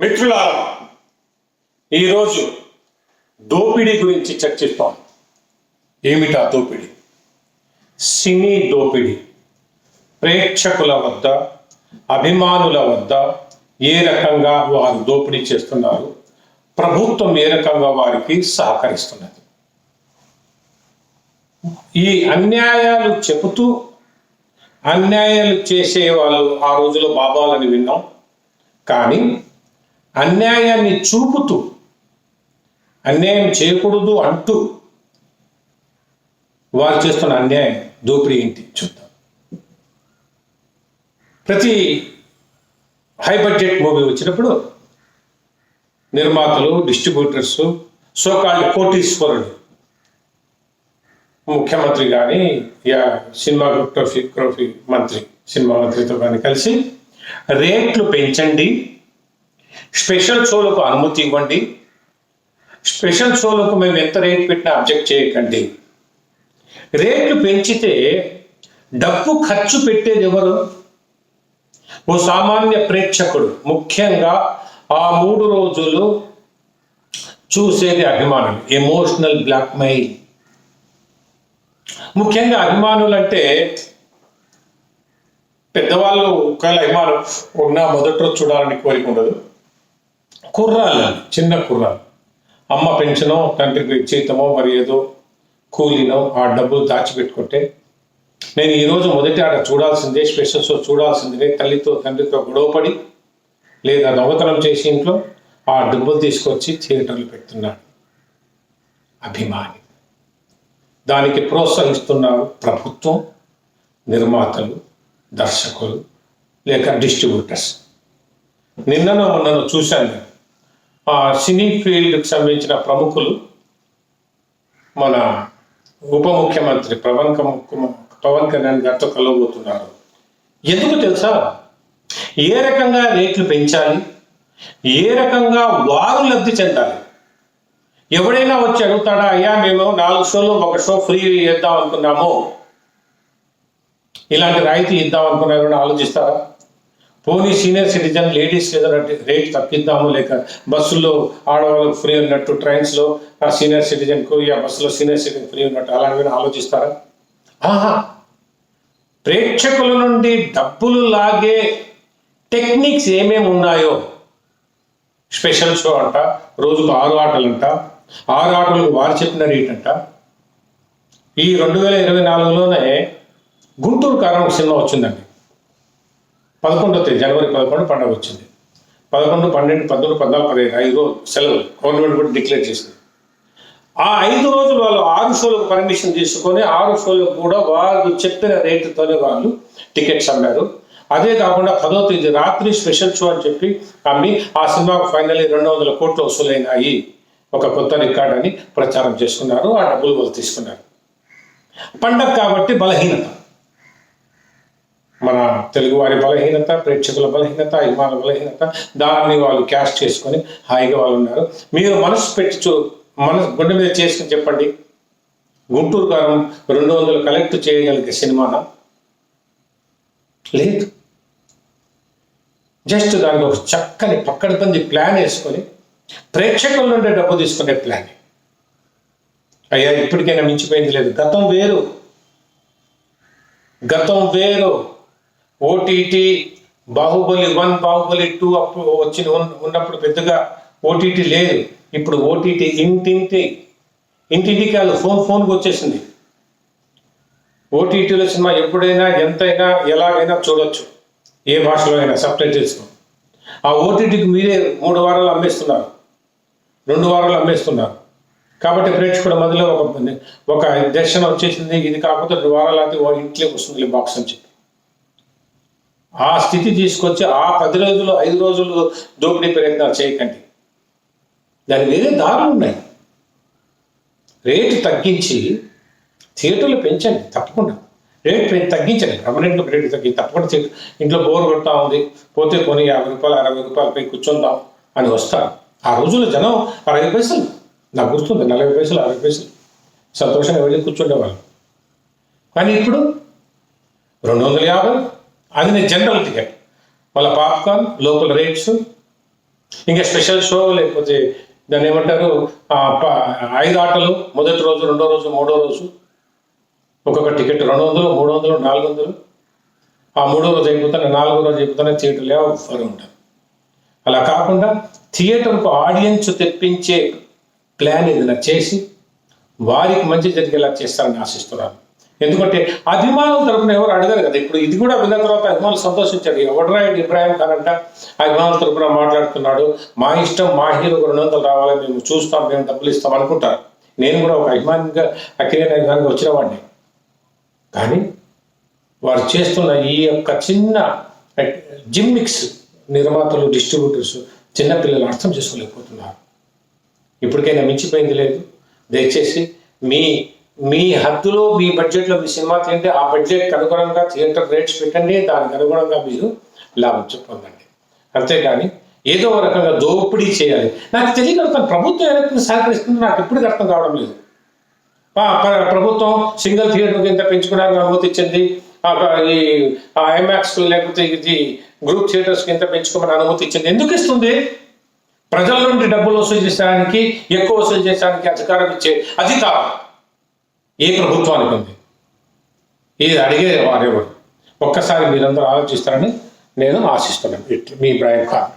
మిత్రులారా, ఈరోజు దోపిడీ గురించి చర్చిస్తాం. ఏమిటా దోపిడీ? సినీ దోపిడీ. ప్రేక్షకుల వద్ద, అభిమానుల వద్ద ఏ రకంగా వారు దోపిడీ చేస్తున్నారు, ప్రభుత్వం ఏ రకంగా వారికి సహకరిస్తున్నది. ఈ అన్యాయాలు చెబుతూ అన్యాయాలు చేసే వాళ్ళు ఆ రోజులో బాబాలని విన్నాం. కానీ అన్యాయాన్ని చూపుతూ అన్యాయం చేయకూడదు అంటూ వారు చేస్తున్న అన్యాయం, దోపిడీ ఏంటి చూద్దాం. ప్రతి హై బడ్జెట్ మూవీ వచ్చినప్పుడు నిర్మాతలు, డిస్ట్రిబ్యూటర్స్, సోకాల్డ్ కోటీశ్వరుడు, ముఖ్యమంత్రి కానీ సినిమాటోగ్రఫీ మంత్రి, సినిమా మంత్రితో కానీ కలిసి రేట్లు పెంచండి, స్పెషల్ షోలకు అనుమతి ఇవ్వండి, స్పెషల్ షోలకు మేము ఎంత రేట్ పెట్టినా అబ్జెక్ట్ చేయకండి. రేట్లు పెంచితే డబ్బు ఖర్చు పెట్టేది ఎవరు? ఓ సామాన్య ప్రేక్షకుడు. ముఖ్యంగా ఆ 3 రోజులు చూసేది అభిమానులు. Emotional blackmail. ముఖ్యంగా అభిమానులు అంటే పెద్దవాళ్ళు ఒకవేళ అభిమానం ఉన్నా మొదటి రోజు చూడాలని కోరిక ఉండదు. కుర్రాళ్ళు, చిన్న కుర్రాళ్ళు, అమ్మ పెన్షనో తండ్రికి జీతమో మరి ఏదో కూలినో ఆ డబ్బులు దాచిపెట్టుకుంటే నేను ఈరోజు మొదటి ఆట చూడాల్సిందే, స్పెషల్ షో చూడాల్సిందే, తల్లితో తండ్రితో గొడవపడి లేదా దొంగతనం చేసి ఇంట్లో ఆ డబ్బులు తీసుకొచ్చి థియేటర్లు పెడుతున్నాడు అభిమాని. దానికి ప్రోత్సహిస్తున్నారు ప్రభుత్వం, నిర్మాతలు, దర్శకులు లేక డిస్ట్రిబ్యూటర్స్. నిన్ననో మొన్ననో చూశాను, ఆ సినీ ఫీల్డ్కి సంబంధించిన ప్రముఖులు మన ఉప ముఖ్యమంత్రి పవన్ కళ్యాణ్ గారితో కలవబోతున్నారు. ఎందుకు తెలుసా? ఏ రకంగా రేట్లు పెంచాలి, ఏ రకంగా వారు లబ్ధి చెందాలి. ఎవడైనా వచ్చి అడుగుతాడా, అయ్యా మేము 4 షోలు 1 షో ఫ్రీ ఇద్దాం అనుకున్నాము, ఇలాంటి రాయితీ ఇద్దాం అనుకున్నారని ఆలోచిస్తారా? పోనీ సీనియర్ సిటిజన్ లేడీస్ ఏదైనా రేట్ తగ్గిద్దాము, లేక బస్సుల్లో ఆడవాళ్ళకు ఫ్రీ ఉన్నట్టు, ట్రైన్స్లో ఆ సీనియర్ సిటిజన్కు ఆ బస్సులో సీనియర్ సిటిజన్ ఫ్రీ ఉన్నట్టు అలాంటివి ఆలోచిస్తారా? ప్రేక్షకుల నుండి డబ్బులు లాగే టెక్నిక్స్ ఏమేమి ఉన్నాయో, స్పెషల్ షో అంట, రోజుకు 6 ఆటలంట, 6 ఆటలకు వారు చెప్పిన రేట్ అంట. ఈ 2024లోనే గుంటూరు కారం సినిమా వచ్చిందండి. 11వ తేదీ, జనవరి 11 పండుగ వచ్చింది. 11, 12, 13, 14, 15 5 రోజులు సెలవులు గవర్నమెంట్ కూడా డిక్లేర్ చేసింది. ఆ 5 రోజులు వాళ్ళు 6 షోలకు పర్మిషన్ తీసుకొని 6 షోలకు కూడా వాళ్ళు చెప్పిన రేటుతోనే వాళ్ళు టికెట్స్ అమ్మారు. అదే కాకుండా 10వ తేదీ రాత్రి స్పెషల్ షో అని చెప్పి అమ్మి ఆ సినిమాకు ఫైనల్లీ 200 కోట్లు వసూలైనాయి, ఒక కొత్త రికార్డ్ అని ప్రచారం చేసుకున్నారు. ఆ డబ్బులు వాళ్ళు తీసుకున్నారు. పండగ కాబట్టి బలహీనత, మన తెలుగువారి బలహీనత, ప్రేక్షకుల బలహీనత, అభిమానుల బలహీనత, దాన్ని వాళ్ళు క్యాష్ చేసుకొని హాయిగా వాళ్ళు ఉన్నారు. మీరు మనసు పెట్టి గుండె మీద చేసుకుని చెప్పండి, గుంటూరు కారం 200 కలెక్ట్ చేయగలిగే సినిమానా? లేదు. జస్ట్ దానికి ఒక చక్కని పక్కడబంది ప్లాన్ వేసుకొని ప్రేక్షకుల నుండి డబ్బు తీసుకునే ప్లాన్. అయ్యా ఇప్పటికైనా మించిపోయింది లేదు. గతం వేరు. ఓటీటీ బాహుబలి 1, బాహుబలి 2 అప్పుడు ఉన్నప్పుడు పెద్దగా ఓటీటీ లేదు. ఇప్పుడు ఓటీటీ ఇంటింటికి వాళ్ళు ఫోన్కి వచ్చేసింది. ఓటీటీలో సినిమా ఎప్పుడైనా, ఎంతైనా, ఎలాగైనా చూడొచ్చు, ఏ భాషలో అయినా సబ్‌టైటిల్స్తో. ఆ ఓటీటీకి మీరే 3 వారాలు అమ్మేస్తున్నారు, 2 వారాలు అమ్మేస్తున్నారు. కాబట్టి ప్రేక్షకుల మధ్యలో ఒక దర్శనం వచ్చేసింది, ఇది కాకపోతే 2 వారాలు అయితే ఇంట్లోకి వస్తుంది బాక్స్ అని చెప్పి ఆ స్థితి తీసుకొచ్చి ఆ 10 రోజులు 5 రోజులు దోపిడీ ప్రయత్నాలు చేయకండి. దాని వేరే దారులు ఉన్నాయి. రేటు తగ్గించి థియేటర్లు పెంచండి, తప్పకుండా రేట్ తగ్గించండి. పర్మనెంట్గా రేటు తగ్గించి తప్పకుండా ఇంట్లో బోర్ కొడతా ఉంది, పోతే కొని 50 రూపాయలు 60 రూపాయలపై కూర్చుందాం అని వస్తారు. ఆ రోజుల్లో జనం 60 పైసలు, నాకు గుర్తుంది, 40 పైసలు 60 పైసలు సంతోషంగా వెళ్ళి కూర్చుండేవాళ్ళు. కానీ ఇప్పుడు 250, అది నేను జనరల్ టికెట్, వాళ్ళ పాప్కార్న్, లోకల్ రేట్స్, ఇంకా స్పెషల్ షో లేకపోతే దాన్ని ఏమంటారు 5 ఆటలు మొదటి రోజు, రెండో రోజు, మూడో రోజు ఒక్కొక్క టికెట్ 200, 300, 400. ఆ మూడో రోజు అయిపోతానే, 4వ రోజు అయిపోతానే థియేటర్లో ఆఫర్ ఉంటుంది. అలా కాకుండా థియేటర్కు ఆడియన్స్ తెప్పించే ప్లాన్ ఏదైనా చేసి వారికి మంచి జరిగేలా చేస్తారని ఆశిస్తున్నాను. ఎందుకంటే అభిమానుల తరపున ఎవరు అడగరు కదా. ఇప్పుడు ఇది కూడా విన్న తర్వాత అభిమానులు సంతోషించారు. ఎవడరా ఇబ్రాహిం ఖాన్ అంట అభిమానుల తరపున మాట్లాడుతున్నాడు, మా ఇష్టం, మా హీరో 200 రావాలి, మేము చూస్తాం, మేము డబ్బులు ఇస్తాం అనుకుంటారు. నేను కూడా ఒక అభిమానిగా, అఖిలేని అభిమానిగా వచ్చిన వాడిని. కానీ వారు చేస్తున్న ఈ యొక్క చిన్న జిమ్మిక్స్ నిర్మాతలు, డిస్ట్రిబ్యూటర్స్ చిన్నపిల్లలు అర్థం చేసుకోలేకపోతున్నారు. ఇప్పటికైనా మించిపోయింది లేదు. దయచేసి మీ హద్దులో, మీ బడ్జెట్లో మీ సినిమా తీయండి. ఆ బడ్జెట్కి అనుగుణంగా థియేటర్ రేట్స్ పెట్టండి. దానికి అనుగుణంగా మీరు లాభం పొందండి. అంతేగాని ఏదో ఒక రకంగా దోపిడీ చేయాలి. నాకు తెలియగలుగుతాను ప్రభుత్వం ఎలా సహకరిస్తుందో నాకు ఇప్పటికి అర్థం కావడం లేదు. ప్రభుత్వం సింగిల్ థియేటర్కి ఎంత పెంచుకోవడానికి అనుమతి ఇచ్చింది, ఈ ఐమాక్స్ లేకపోతే ఇది గ్రూప్ థియేటర్స్కి ఎంత పెంచుకోమని అనుమతి ఇచ్చింది. ఎందుకు ఇస్తుంది? ప్రజల నుండి డబ్బులు వసూలు చేసడానికి, ఎక్కువ వసూలు చేసడానికి అధికారం ఇచ్చే అధికారం ఏ ప్రభుత్వానికి ఉంది? ఇది అడిగే వారెవరు? ఒక్కసారి మీరందరూ ఆలోచిస్తారని నేను ఆశిస్తున్నాను. మీ ఇబ్రాహిం ఖాన్.